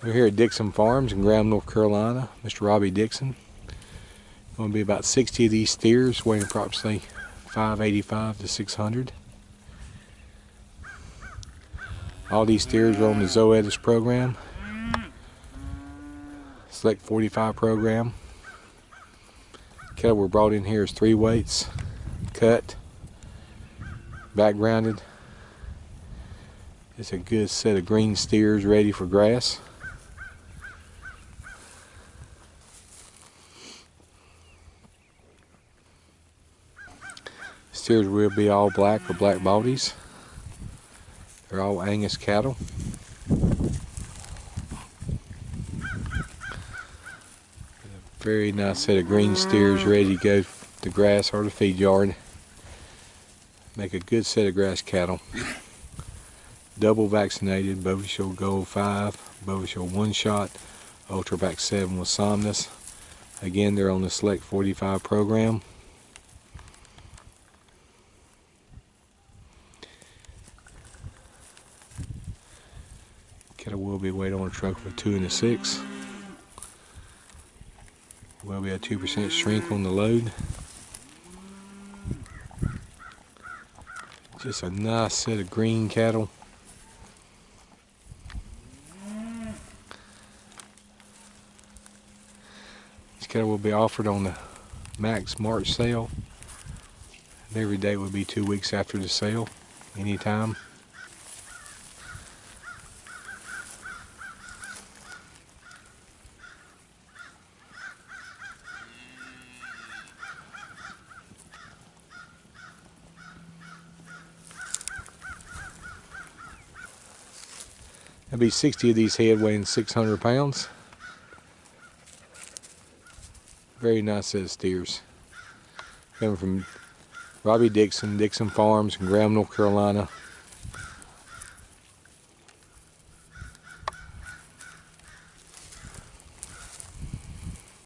We're here at Dixon Farms in Graham, North Carolina. Mr. Robbie Dixon. Going to be about 60 of these steers, weighing approximately 585 to 600. All these steers are on the Zoetis program, Select 45 program. Cattle were brought in here as 3 weights, cut, backgrounded. It's a good set of green steers ready for grass. Steers will be all black or black baldies. They're all Angus cattle. Very nice set of green steers ready to go to grass or the feed yard. Make a good set of grass cattle. Double vaccinated, Bovishield Gold 5, Bovishield 1 shot, Ultravax 7 with Somnus. Again, they're on the Select 45 program. Cattle will be weighed on a truck for 2 and a 6. Will be a 2% shrink on the load. Just a nice set of green cattle. These cattle will be offered on the Max March sale. And every day will be 2 weeks after the sale, anytime. There'll be 60 of these head weighing 600 pounds. Very nice set of steers. Coming from Robbie Dixon, Dixon Farms in Graham, North Carolina.